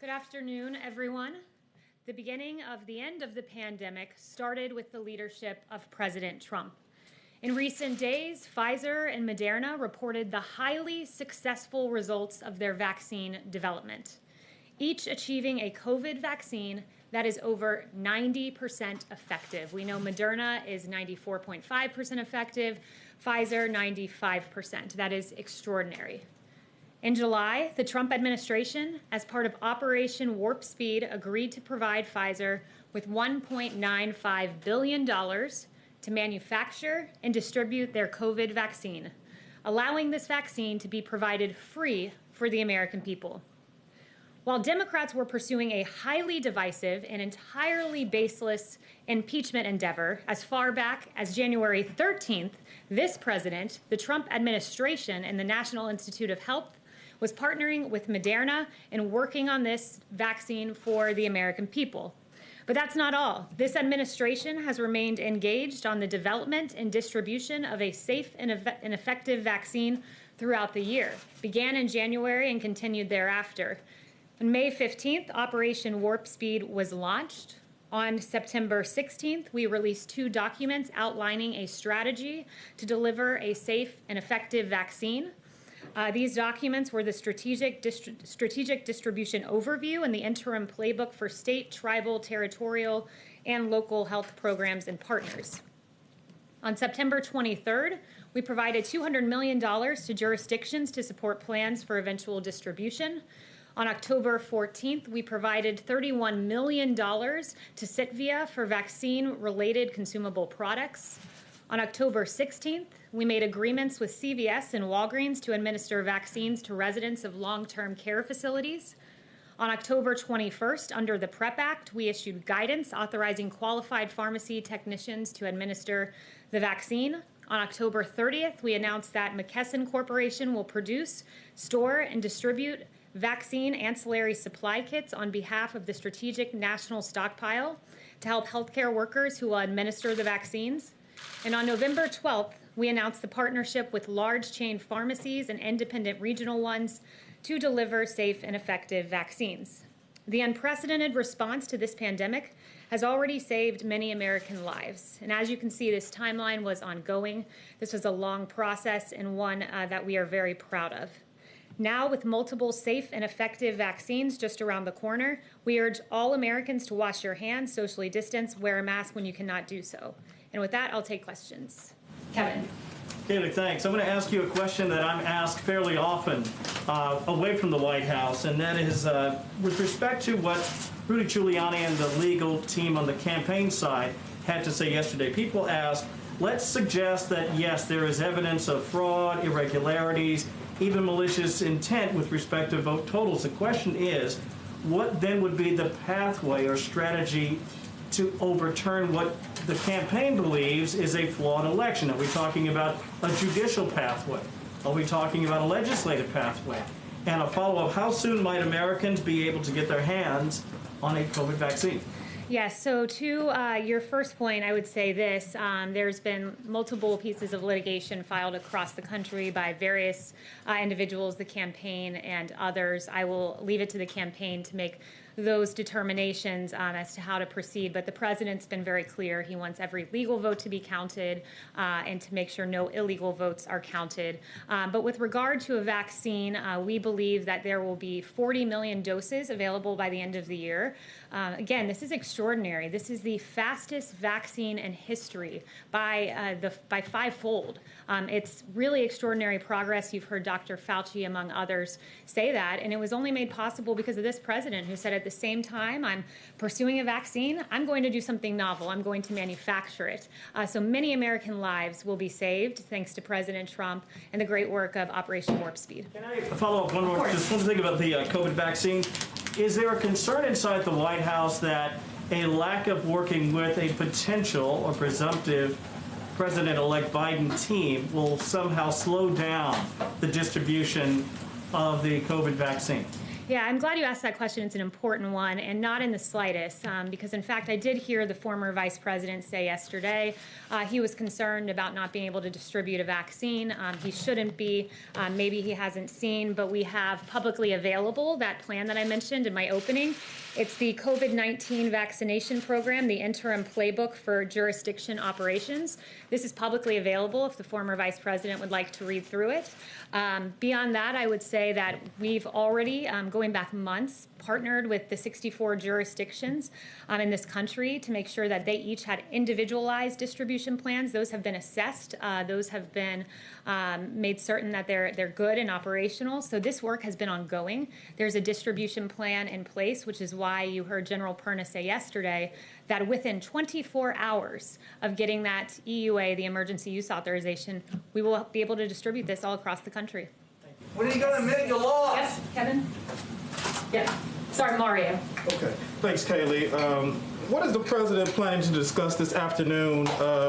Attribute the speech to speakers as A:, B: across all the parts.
A: Good afternoon, everyone. The beginning of the end of the pandemic started with the leadership of President Trump. In recent days, Pfizer and Moderna reported the highly successful results of their vaccine development, each achieving a COVID vaccine that is over 90% effective. We know Moderna is 94.5% effective, Pfizer 95%. That is extraordinary. In July, the Trump administration, as part of Operation Warp Speed, agreed to provide Pfizer with $1.95 billion to manufacture and distribute their COVID vaccine, allowing this vaccine to be provided free for the American people. While Democrats were pursuing a highly divisive and entirely baseless impeachment endeavor as far back as January 13th, this president, the Trump administration, and the National Institute of Health was partnering with Moderna and working on this vaccine for the American people. But that's not all. This administration has remained engaged on the development and distribution of a safe and effective vaccine throughout the year. Began in January and continued thereafter. On May 15th, Operation Warp Speed was launched. On September 16th, we released 2 documents outlining a strategy to deliver a safe and effective vaccine. These documents were the strategic distribution overview and the interim playbook for state, tribal, territorial, and local health programs and partners. On September 23rd, we provided $200 million to jurisdictions to support plans for eventual distribution. On October 14th, we provided $31 million to Sitvia for vaccine-related consumable products. On October 16th, we made agreements with CVS and Walgreens to administer vaccines to residents of long-term care facilities. On October 21st, under the PrEP Act, we issued guidance authorizing qualified pharmacy technicians to administer the vaccine. On October 30th, we announced that McKesson Corporation will produce, store, and distribute vaccine ancillary supply kits on behalf of the Strategic National Stockpile to help healthcare workers who will administer the vaccines. And on November 12th, we announced the partnership with large chain pharmacies and independent regional ones to deliver safe and effective vaccines. The unprecedented response to this pandemic has already saved many American lives. And as you can see, this timeline was ongoing. This was a long process and one that we are very proud of. Now, with multiple safe and effective vaccines just around the corner, we urge all Americans to wash your hands, socially distance, wear a mask when you cannot do so. And with that, I'll take questions. Kevin.
B: Kaylee, thanks. I'm going to ask you a question that I'm asked fairly often away from the White House, and that is with respect to what Rudy Giuliani and the legal team on the campaign side had to say yesterday. People ask, let's suggest that, yes, there is evidence of fraud, irregularities, even malicious intent with respect to vote totals. The question is, what then would be the pathway or strategy to overturn what the campaign believes is a flawed election? Are we talking about a judicial pathway? Are we talking about a legislative pathway? And a follow-up, how soon might Americans be able to get their hands on a COVID vaccine?
A: Yes, so to your first point, I would say this. There's been multiple pieces of litigation filed across the country by various individuals, the campaign and others. I will leave it to the campaign to make those determinations as to how to proceed. But the president's been very clear. He wants every legal vote to be counted and to make sure no illegal votes are counted. But with regard to a vaccine, we believe that there will be 40 million doses available by the end of the year. Again, this is extraordinary. This is the fastest vaccine in history by fivefold. It's really extraordinary progress. You've heard Dr. Fauci, among others, say that, and it was only made possible because of this president who said at the same time I'm pursuing a vaccine, I'm going to do something novel. I'm going to manufacture it. So many American lives will be saved thanks to President Trump and the great work of Operation Warp Speed.
B: Can I follow up one more? Just one thing about the COVID vaccine. Is there a concern inside the White House that a lack of working with a potential or presumptive President-elect Biden team will somehow slow down the distribution of the COVID vaccine?
A: Yeah, I'm glad you asked that question. It's an important one, and not in the slightest, because in fact, I did hear the former vice president say yesterday he was concerned about not being able to distribute a vaccine. He shouldn't be. Maybe he hasn't seen, but we have publicly available that plan that I mentioned in my opening. It's the COVID-19 vaccination program, the interim playbook for jurisdiction operations. This is publicly available if the former vice president would like to read through it. Beyond that, I would say that we've already, going back months, partnered with the 64 jurisdictions in this country to make sure that they each had individualized distribution plans. Those have been assessed. Those have been made certain that they're good and operational. So this work has been ongoing. There's a distribution plan in place, which is why you heard General Perna say yesterday that within 24 hours of getting that EUA, the emergency use authorization, we will be able to distribute this all across the country.
C: When are you going to admit you lost?
A: Yes, Kevin? Yeah. Sorry, Mario.
D: Okay. Thanks, Kaylee. What is the president planning to discuss this afternoon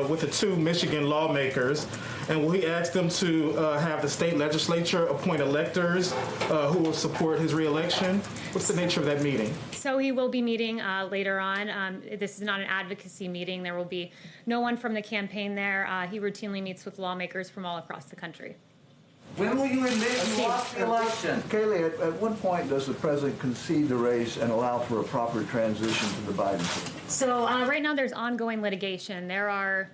D: with the two Michigan lawmakers? And will he ask them to have the state legislature appoint electors who will support his reelection? What's the nature of that meeting?
A: So he will be meeting later on. This is not an advocacy meeting. There will be no one from the campaign there. He routinely meets with lawmakers from all across the country.
C: When will you admit you lost the election?
E: Kaylee, at what point does the president concede the race and allow for a proper transition to the Biden team?
A: So right now there's ongoing litigation. There are,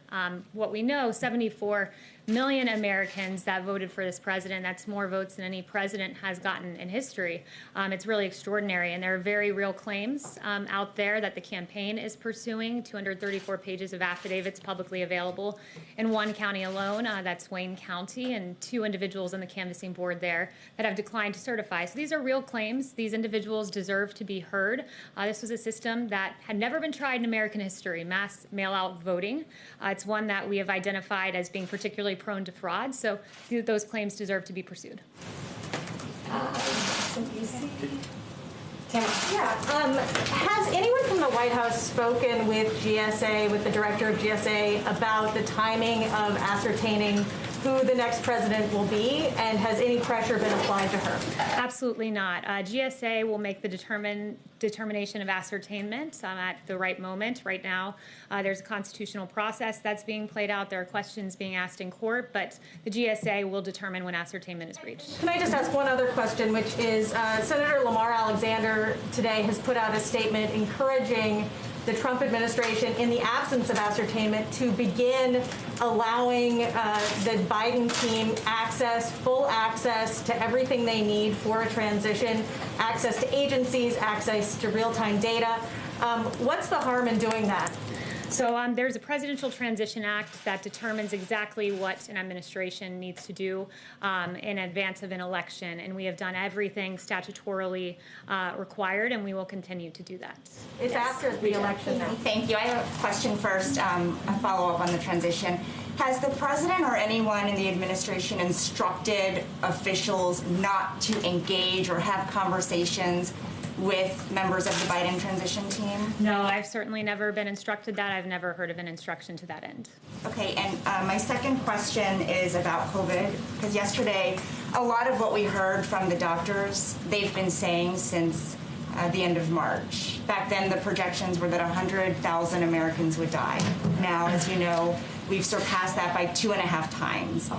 A: what we know, 74 million Americans that voted for this president. That's more votes than any president has gotten in history. It's really extraordinary, and there are very real claims out there that the campaign is pursuing. 234 pages of affidavits publicly available in one county alone. That's Wayne County, and 2 individuals on the canvassing board there that have declined to certify. So these are real claims. These individuals deserve to be heard. This was a system that had never been tried in American history, mass mail-out voting. It's one that we have identified as being particularly prone to fraud, so those claims deserve to be pursued.
F: Has anyone from the White House spoken with GSA, with the director of GSA, about the timing of ascertaining who the next president will be, and has any pressure been applied to her?
A: Absolutely not. GSA will make the determination of ascertainment at the right moment. Right now, there's a constitutional process that's being played out. There are questions being asked in court, but the GSA will determine when ascertainment is reached.
F: Can I just ask one other question, which is Senator Lamar Alexander today has put out a statement encouraging the Trump administration, in the absence of ascertainment, to begin allowing the Biden team full access to everything they need for a transition, access to agencies, access to real-time data. What's the harm in doing that?
A: So there's a Presidential Transition Act that determines exactly what an administration needs to do in advance of an election, and we have done everything statutorily required, and we will continue to do that.
F: It's after the election now.
G: Thank you. I have a question first, a follow-up on the transition. Has the president or anyone in the administration instructed officials not to engage or have conversations with members of the Biden transition team?
A: No, I've certainly never been instructed that. I've never heard of an instruction to that end.
G: Okay, and my second question is about COVID, because yesterday, a lot of what we heard from the doctors, they've been saying since the end of March. Back then, the projections were that 100,000 Americans would die. Now, as you know, we've surpassed that by 2.5 times.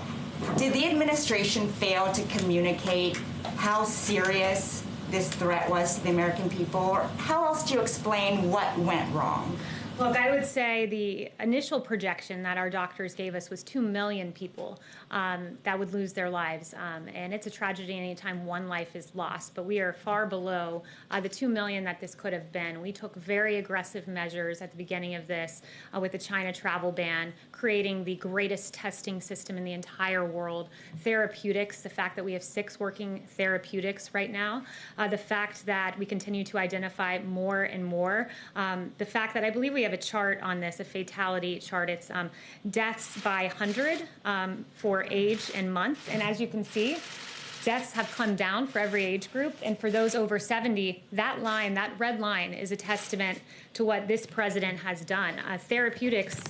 G: Did the administration fail to communicate how serious this threat was to the American people? Or how else do you explain what went wrong?
A: Look, I would say the initial projection that our doctors gave us was 2 million people that would lose their lives. And it's a tragedy anytime one life is lost, but we are far below the 2 million that this could have been. We took very aggressive measures at the beginning of this with the China travel ban, creating the greatest testing system in the entire world. Therapeutics, the fact that we have 6 working therapeutics right now, the fact that we continue to identify more and more, the fact that I believe we have a chart on this, a fatality chart. It's deaths by 100 for age and month. And as you can see, deaths have come down for every age group. And for those over 70, that line, that red line, is a testament to what this president has done. Therapeutics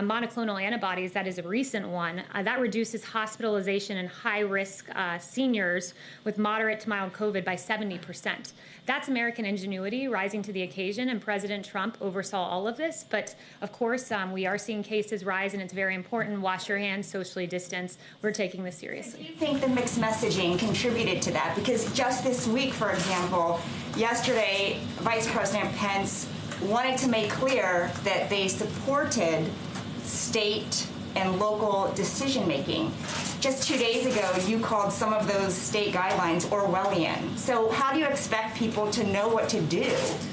A: monoclonal antibodies, that is a recent one, that reduces hospitalization in high-risk seniors with moderate to mild COVID by 70%. That's American ingenuity rising to the occasion, and President Trump oversaw all of this. But of course, we are seeing cases rise, and it's very important. Wash your hands, socially distance. We're taking this seriously.
G: Do you think the mixed messaging contributed to that? Because just this week, for example, yesterday, Vice President Pence wanted to make clear that they supported state and local decision-making. Just 2 days ago, you called some of those state guidelines Orwellian. So how do you expect people to know what to do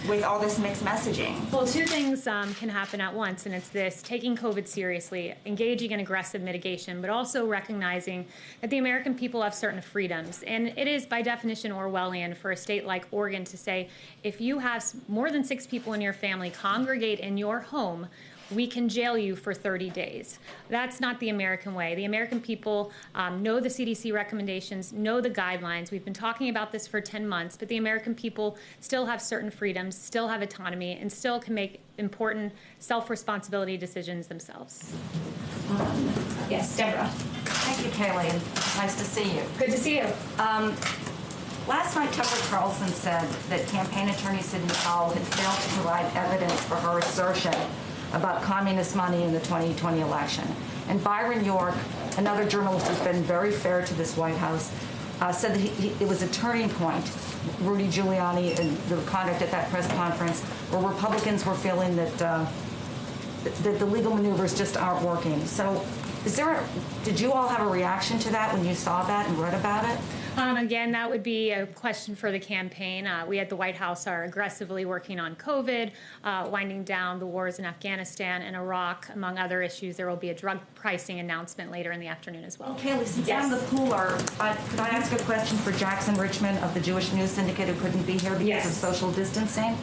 G: with all this mixed messaging?
A: Well, two things can happen at once, and it's this: taking COVID seriously, engaging in aggressive mitigation, but also recognizing that the American people have certain freedoms. And it is, by definition, Orwellian for a state like Oregon to say, if you have more than 6 people in your family congregate in your home, we can jail you for 30 days. That's not the American way. The American people know the CDC recommendations, know the guidelines. We've been talking about this for 10 months, but the American people still have certain freedoms, still have autonomy, and still can make important self-responsibility decisions themselves. Yes, Deborah.
H: Thank you, Kaylee. Nice to see you.
A: Good to see you.
H: Last night, Tucker Carlson said that campaign attorney Sidney Powell had failed to provide evidence for her assertion about communist money in the 2020 election. And Byron York, another journalist who's been very fair to this White House, said that it was a turning point, Rudy Giuliani and the conduct at that press conference, where Republicans were feeling that the legal maneuvers just aren't working. So did you all have a reaction to that when you saw that and read about it?
A: Again, that would be a question for the campaign. We at the White House are aggressively working on COVID, winding down the wars in Afghanistan and Iraq, among other issues. There will be a drug pricing announcement later in the afternoon as well.
H: Kaylee, since I'm the cooler, could I ask a question for Jackson Richmond of the Jewish News Syndicate, who couldn't be here because of social distancing?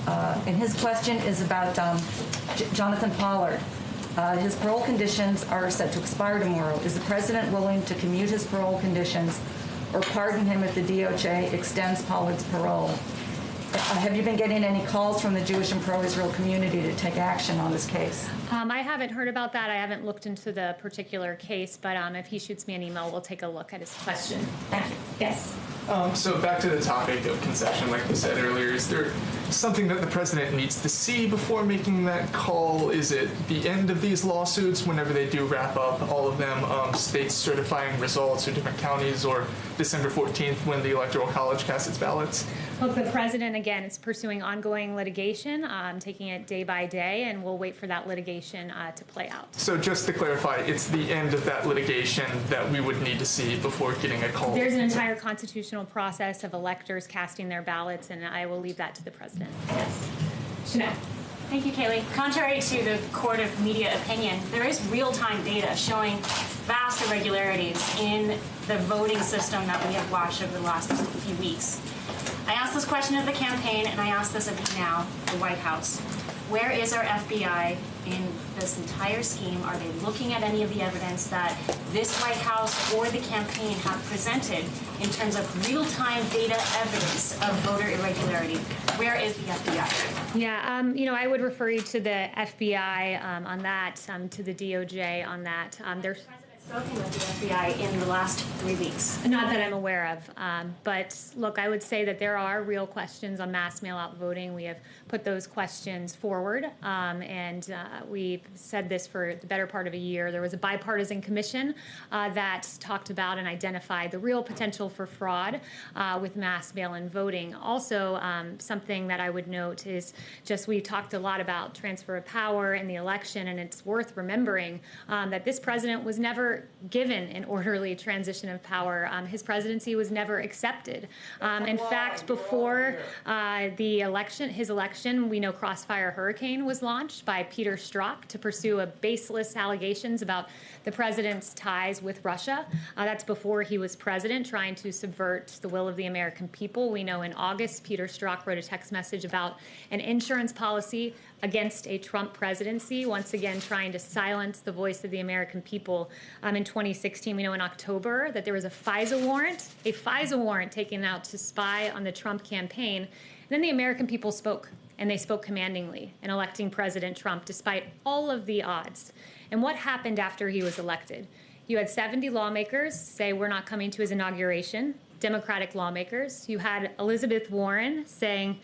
H: And his question is about Jonathan Pollard. His parole conditions are set to expire tomorrow. Is the president willing to commute his parole conditions or pardon him if the DOJ extends Pollard's parole? Have you been getting any calls from the Jewish and pro-Israel community to take action on this case?
A: I haven't heard about that. I haven't looked into the particular case, but if he shoots me an email, we'll take a look at his question.
H: Thank you.
A: Yes.
I: So back to the topic of concession, like we said earlier, is there something that the president needs to see before making that call? Is it the end of these lawsuits, whenever they do wrap up, all of them, states certifying results or different counties, or December 14th when the Electoral College casts its ballots?
A: Look, the president, again, is pursuing ongoing litigation, taking it day by day, and we'll wait for that litigation to play out.
I: So just to clarify, it's the end of that litigation that we would need to see before getting a call?
A: There's an entire constitutional process of electors casting their ballots, and I will leave that to the president. Yes. Chanel.
J: Thank you, Kaylee. Contrary to the court of media opinion, there is real-time data showing vast irregularities in the voting system that we have watched over the last few weeks. I asked this question of the campaign, and I ask this of you now, the White House. Where is our FBI in this entire scheme? Are they looking at any of the evidence that this White House or the campaign have presented in terms of real-time data evidence of voter irregularity? Where is the FBI?
A: Yeah, I would refer you to the FBI on that, to the DOJ on that. There's
J: Spoken with the FBI in the last 3 weeks.
A: Not that I'm aware of. But look, I would say that there are real questions on mass mail-out voting. We have put those questions forward, and we've said this for the better part of a year. There was a bipartisan commission that talked about and identified the real potential for fraud with mass mail-in voting. Also, something that I would note is just we talked a lot about transfer of power in the election, and it's worth remembering that this president was never given an orderly transition of power. His presidency was never accepted. In fact, before his election, we know Crossfire Hurricane was launched by Peter Strzok to pursue a baseless allegations about the president's ties with Russia. That's before he was president, trying to subvert the will of the American people. We know in August, Peter Strzok wrote a text message about an insurance policy against a Trump presidency, once again trying to silence the voice of the American people. In 2016, we know in October that there was a FISA warrant taken out to spy on the Trump campaign. And then the American people spoke. and they spoke commandingly in electing President Trump despite all of the odds. And what happened after he was elected? You had 70 lawmakers say we're not coming to his inauguration, Democratic lawmakers. You had Elizabeth Warren saying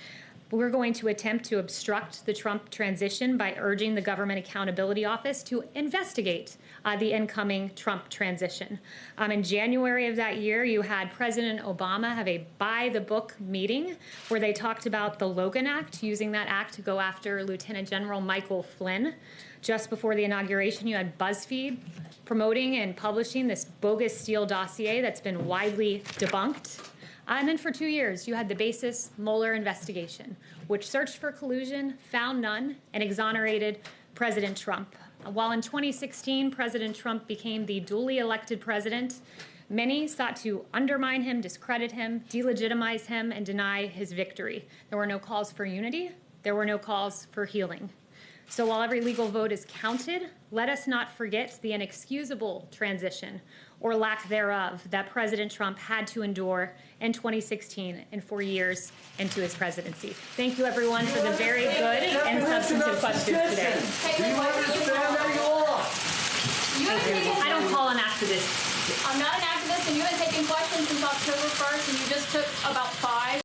A: we're going to attempt to obstruct the Trump transition by urging the Government Accountability Office to investigate the incoming Trump transition. In January of that year, you had President Obama have a by-the-book meeting where they talked about the Logan Act, using that act to go after Lieutenant General Michael Flynn. Just before the inauguration, you had BuzzFeed promoting and publishing this bogus Steele dossier that's been widely debunked. And then for 2 years, you had the basis Mueller investigation, which searched for collusion, found none, and exonerated President Trump. While in 2016, President Trump became the duly elected president, many sought to undermine him, discredit him, delegitimize him, and deny his victory. There were no calls for unity. There were no calls for healing. So while every legal vote is counted, let us not forget the inexcusable transition or lack thereof that President Trump had to endure in 2016 and 4 years into his presidency. Thank you, everyone, for the very good and substantive questions today.
C: Do you understand that you lost?
J: You haven't taken,
A: I don't call an activist.
J: I'm not an activist, and you haven't taken questions since October